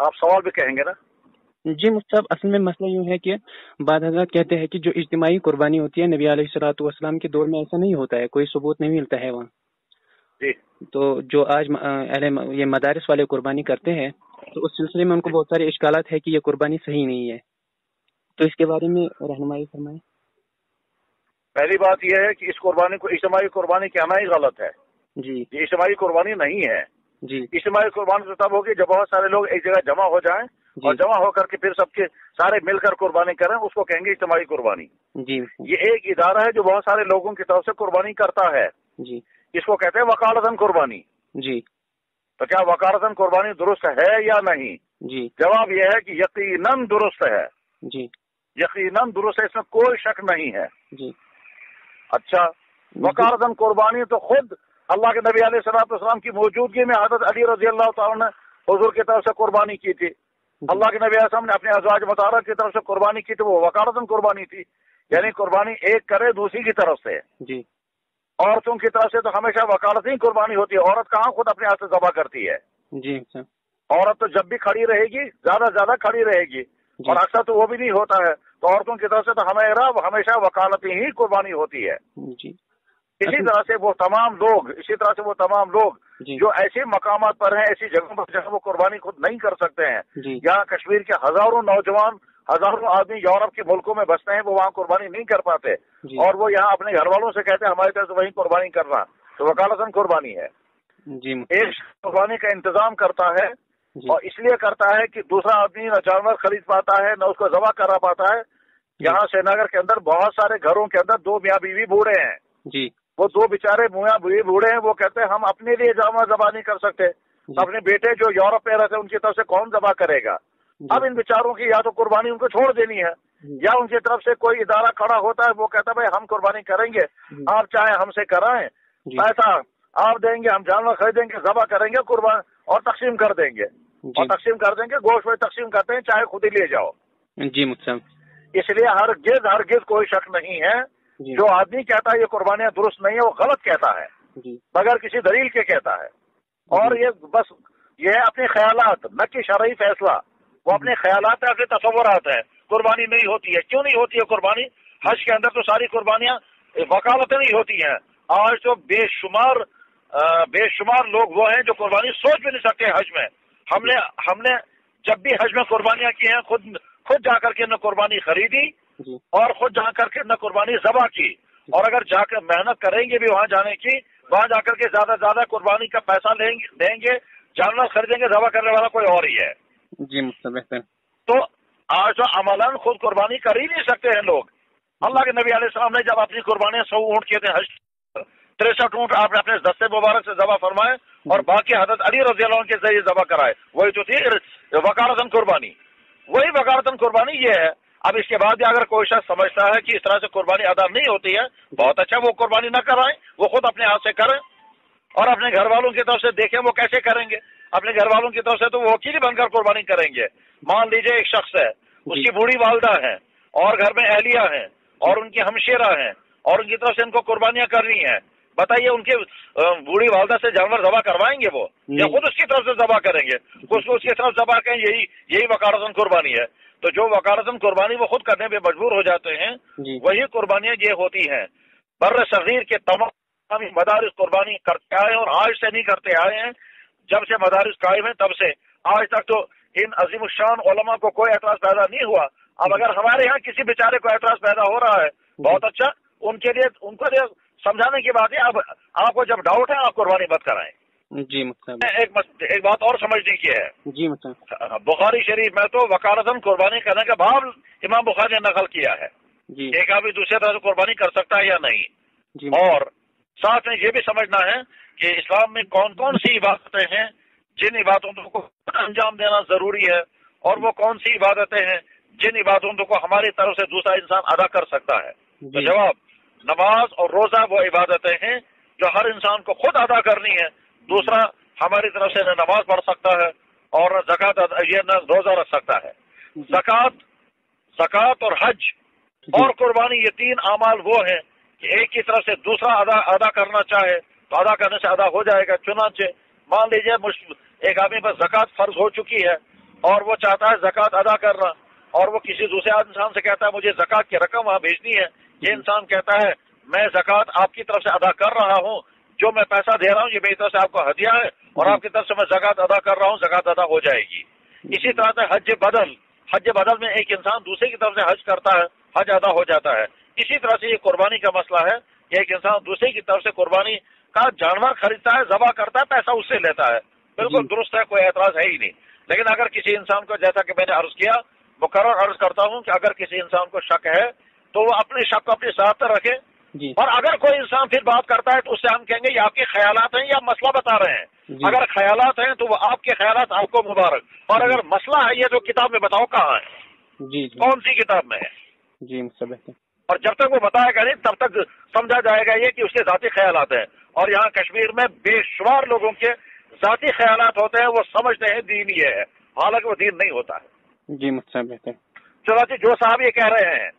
آپ سوال بھی کہیں گے نا؟ جی مفتی صاحب، اصل میں مسئلہ یوں ہے کہ بعض حضرات کہتے ہیں کہ جو اجتماعی قربانی ہوتی ہے نبی علیہ الصلوۃ والسلام کے دور میں ایسا نہیں ہوتا ہے، کوئی ثبوت نہیں ملتا ہے وہاں. جی. تو جو آج یہ مدارس والے قربانی کرتے ہیں تو اس سلسلے میں ان کو بہت سارے اشکالات ہے کہ یہ قربانی صحیح نہیں ہے، تو اس کے بارے میں رہنمائی فرمائیں. پہلی بات یہ ہے کہ اس قربانی کو اجتماعی قربانی کہنا ہی غلط ہے. جی. یہ اجتماعی قربانی نہیں ہے. جی. اجتماعی قربانی تو تب ہوگی جب بہت سارے لوگ ایک جگہ جمع ہو جائیں اور جمع ہو کر کے پھر سب کے سارے مل کر قربانی کریں، اس کو کہیں گے اجتماعی قربانی. جی. یہ ایک ادارہ ہے جو بہت سارے لوگوں کی طرف سے قربانی کرتا ہے. جی. اس کو کہتے ہیں وکالتاً قربانی. جی. تو کیا وکالتاً قربانی درست ہے یا نہیں؟ جی. جواب یہ ہے کہ یقیناً درست ہے. جی. یقیناً درست ہے، اس میں کوئی شک نہیں ہے. جی. اچھا، وکالتاً قربانی تو خود اللہ کے نبی علیہ الصلوۃ والسلام کی موجودگی میں حضرت علی رضی اللہ تعالیٰ نے حضور کی طرف سے قربانی کی تھی. اللہ کے نبی علیہ السلام نے اپنے ازواج مطہرہ کی طرف سے قربانی کی تھی، وہ وکالتاً قربانی تھی. یعنی قربانی ایک کرے دوسری کی طرف سے. جی. عورتوں کی طرف سے تو ہمیشہ وکالتی قربانی ہوتی ہے. عورت کہاں خود اپنے ہاتھ سے ذبح کرتی ہے؟ جی. عورت تو جب بھی کھڑی رہے گی زیادہ سے زیادہ کھڑی رہے گی، اور اکثر تو وہ بھی نہیں ہوتا ہے. تو عورتوں کی طرف سے تو ہمیشہ وکالتی ہی قربانی ہوتی ہے. جی. اسی طرح سے وہ تمام لوگ جو ایسے مقامات پر ہیں، ایسی جگہوں پر جہاں وہ قربانی خود نہیں کر سکتے ہیں. یہاں کشمیر کے ہزاروں نوجوان، ہزاروں آدمی یورپ کے ملکوں میں بستے ہیں، وہ وہاں قربانی نہیں کر پاتے، اور وہ یہاں اپنے گھر والوں سے کہتے ہیں ہماری طرف سے وہیں قربانی کرنا. تو وکالتاً قربانی ہے. ایک قربانی کا انتظام کرتا ہے، اور اس لیے کرتا ہے کہ دوسرا آدمی نہ جانور خرید پاتا ہے نہ اس کو ذبح کرا پاتا ہے. یہاں سری نگر کے اندر بہت سارے گھروں کے اندر 2 میاں بیوی بوڑھے ہیں. جی. وہ 2 بیچارے میاں بیوی بوڑھے ہیں، وہ کہتے ہیں ہم اپنے لیے جانور ذبح نہیں کر سکتے، اپنے بیٹے جو یورپ میں رہتے ہیں ان کی طرف سے کون ذبح کرے گا؟ اب ان بیچاروں کی یا تو قربانی ان کو چھوڑ دینی ہے، یا ان کی طرف سے کوئی ادارہ کھڑا ہوتا ہے، وہ کہتا ہے بھائی ہم قربانی کریں گے، آپ چاہیں ہم سے کرائیں، پیسہ آپ دیں گے، ہم جانور خریدیں گے، ذبح کریں گے قربان اور تقسیم کر دیں گے. اور تقسیم کر دیں گے، گوشت میں تقسیم کرتے ہیں، چاہے خود ہی لے جاؤ. جی مطلب اس لیے ہرگز کوئی شک نہیں ہے. جو آدمی کہتا ہے یہ قربانیاں درست نہیں ہے، وہ غلط کہتا ہے، بغیر کسی دلیل کے کہتا ہے. اور یہ بس یہ ہے اپنے خیالات، نہ کہ شرعی فیصلہ. وہ اپنے خیالات ہیں، اپنے تصورات ہیں. قربانی نہیں ہوتی ہے، کیوں نہیں ہوتی ہے قربانی؟ حج کے اندر تو ساری قربانیاں وکالتیں نہیں ہوتی ہیں. آج تو بے شمار لوگ وہ ہیں جو قربانی سوچ بھی نہیں سکتے. حج میں ہم نے جب بھی حج میں قربانیاں کی ہیں، خود جا کر کے نہ قربانی خریدی اور خود جا کر کے نہ قربانی ذبح کی. اور اگر جا کر محنت کریں گے بھی وہاں جانے کی، وہاں جا کر کے زیادہ سے زیادہ قربانی کا پیسہ دیں گے، جانور خریدیں گے، ذبح کرنے والا کوئی اور ہی ہے. جی مستقبل. تو آج تو عملاً خود قربانی کر ہی نہیں سکتے ہیں لوگ. اللہ کے نبی علیہ السلام نے جب اپنی قربانیاں 100 اونٹ کیے تھے، 63 اونٹ آپ نے اپنے دستے مبارک سے ذبح فرمائے، اور باقی حضرت علی رضی اللہ عنہ کے ذریعے ذبح کرائے. وہی تو تھی وکالتاً قربانی. وہی وکالتاً قربانی یہ ہے. اب اس کے بعد بھی اگر کوئی شخص سمجھتا ہے کہ اس طرح سے قربانی ادا نہیں ہوتی ہے، بہت اچھا، وہ قربانی نہ کرائیں، وہ خود اپنے ہاتھ سے کریں، اور اپنے گھر والوں کی طرف سے دیکھیں وہ کیسے کریں گے. اپنے گھر والوں کی طرف سے تو وہ وکیل بن کر قربانی کریں گے. مان لیجئے ایک شخص ہے، اس کی بوڑھی والدہ ہیں اور گھر میں اہلیہ ہیں اور ان کی ہمشیرہ ہیں، اور ان کی طرف سے ان کو قربانیاں کرنی ہیں. بتائیے ان کے بوڑھی والدہ سے جانور ذبح کروائیں گے وہ، یا خود اس کی طرف سے ذبح کریں گے؟ اس کو اس کی طرف ذبح کریں، یہی وکالتاً قربانی ہے. تو جو وکالتاً قربانی وہ خود کرنے پہ مجبور ہو جاتے ہیں، وہی قربانیاں یہ ہوتی ہیں. بر صغیر کے تمام مدارس قربانی کرتے آئے اور آج سے نہیں کرتے آئے ہیں. جب سے مدارس قائم ہیں تب سے آج تک تو ان عظیم الشان علماء کو کوئی اعتراض پیدا نہیں ہوا. اب اگر ہمارے یہاں کسی بیچارے کو اعتراض پیدا ہو رہا ہے، بہت اچھا، ان کے لیے سمجھانے کی بات ہے. اب آپ کو جب ڈاؤٹ ہے آپ قربانی مت کرائیں. جی مطلب ایک بات اور سمجھنے کی ہے. جی مطلب بخاری شریف میں تو وکالتاً قربانی کرنے کا باب امام بخاری نے نقل کیا ہے. ایک آدمی دوسرے طرح سے قربانی کر سکتا ہے یا نہیں. اور ساتھ میں یہ بھی سمجھنا ہے کہ اسلام میں کون کون سی عبادتیں ہیں جن عبادتوں کو انجام دینا ضروری ہے، اور وہ کون سی عبادتیں ہیں جن عبادتوں کو ہماری طرف سے دوسرا انسان ادا کر سکتا ہے. تو جواب، نماز اور روزہ وہ عبادتیں ہیں جو ہر انسان کو خود ادا کرنی ہے. دوسرا ہماری طرف سے نہ نماز پڑھ سکتا ہے اور نہ زکوٰۃ نہ روزہ رکھ سکتا ہے. زکوٰۃ اور حج اور قربانی، یہ 3 اعمال وہ ہیں کہ ایک کی طرف سے دوسرا ادا کرنا چاہے تو ادا کرنے سے ادا ہو جائے گا. چنانچہ مان لیجیے ایک آدمی پر زکوٰۃ فرض ہو چکی ہے اور وہ چاہتا ہے زکوٰۃ ادا کرنا، اور وہ کسی دوسرے انسان سے کہتا ہے مجھے زکوٰۃ کی رقم وہاں بھیجنی ہے، یہ انسان کہتا ہے میں زکوٰۃ آپ کی طرف سے ادا کر رہا ہوں، جو میں پیسہ دے رہا ہوں یہ میری طرف سے آپ کو ہدیہ ہے، اور آپ کی طرف سے میں زکوٰۃ ادا کر رہا ہوں، زکوٰۃ ادا ہو جائے گی۔ اسی طرح سے حج بدل میں ایک انسان دوسرے کی طرف سے حج کرتا ہے، حج ادا ہو جاتا ہے۔ اسی طرح سے یہ قربانی کا مسئلہ ہے کہ ایک انسان دوسرے کی طرف سے قربانی کا جانور خریدتا ہے، ذبح کرتا ہے، پیسہ اس سے لیتا ہے، بالکل درست ہے، کوئی اعتراض ہے ہی نہیں۔ لیکن اگر کسی انسان کو، جیسا کہ میں نے عرض کیا، مقرر عرض کرتا ہوں کہ اگر کسی انسان کو شک ہے تو وہ اپنے شک کو اپنی ذات پر رکھے، اور اگر کوئی انسان پھر بات کرتا ہے تو اس سے ہم کہیں گے یہ آپ کے خیالات ہیں یا مسئلہ بتا رہے ہیں۔ اگر خیالات ہیں تو وہ آپ کے خیالات، آپ کو مبارک، اور اگر مسئلہ ہے یہ تو کتاب میں بتاؤ کہاں ہے، کون سی کتاب میں ہے۔ اور جب تک وہ بتائے گا نہیں تب تک سمجھا جائے گا یہ کہ اس کے ذاتی خیالات ہیں، اور یہاں کشمیر میں بے شمار لوگوں کے ذاتی خیالات ہوتے ہیں، وہ سمجھتے ہیں دین یہ ہے، حالانکہ وہ دین نہیں ہوتا ہے۔ چنانچہ جو صاحب یہ کہہ رہے ہیں،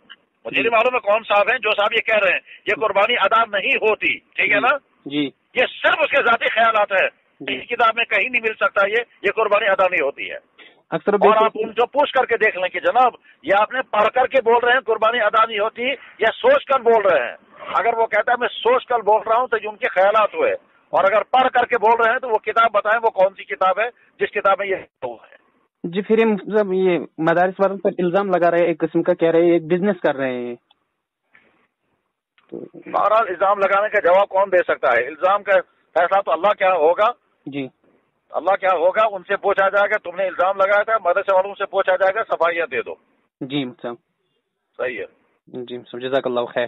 مجھے نہیں معلوم ہے کون صاحب ہیں، جو صاحب یہ کہہ رہے ہیں یہ قربانی ادا نہیں ہوتی، ٹھیک ہے نا، یہ صرف اس کے ذاتی خیالات ہیں، اس کتاب میں کہیں نہیں مل سکتا یہ قربانی ادا نہیں ہوتی ہے۔ اور آپ ان کو پوچھ کر کے دیکھ لیں کہ جناب یہ آپ نے پڑھ کر کے بول رہے ہیں قربانی ادا نہیں ہوتی یا سوچ کر بول رہے ہیں۔ اگر وہ کہتا ہے میں سوچ کر بول رہا ہوں تو یہ ان کے خیالات ہوئے، اور اگر پڑھ کر کے بول رہے ہیں تو وہ کتاب بتائیں وہ کون سی کتاب ہے جس کتاب میں یہ ہوا ہے۔ جی پھر یہ مدارس والوں پر الزام لگا رہے ہیں، ایک قسم کا کہہ رہے ہیں ایک بزنس کر رہے ہیں۔ بہرحال الزام لگانے کا جواب کون دے سکتا ہے؟ الزام کا فیصلہ تو اللہ کیا ہوگا، اللہ کیا ہوگا، ان سے پوچھا جائے گا تم نے الزام لگایا تھا، مدرسے والوں سے پوچھا جائے گا، صفائیاں دے دو۔ جی صحیح ہے۔ جی جزاک اللہ خیر۔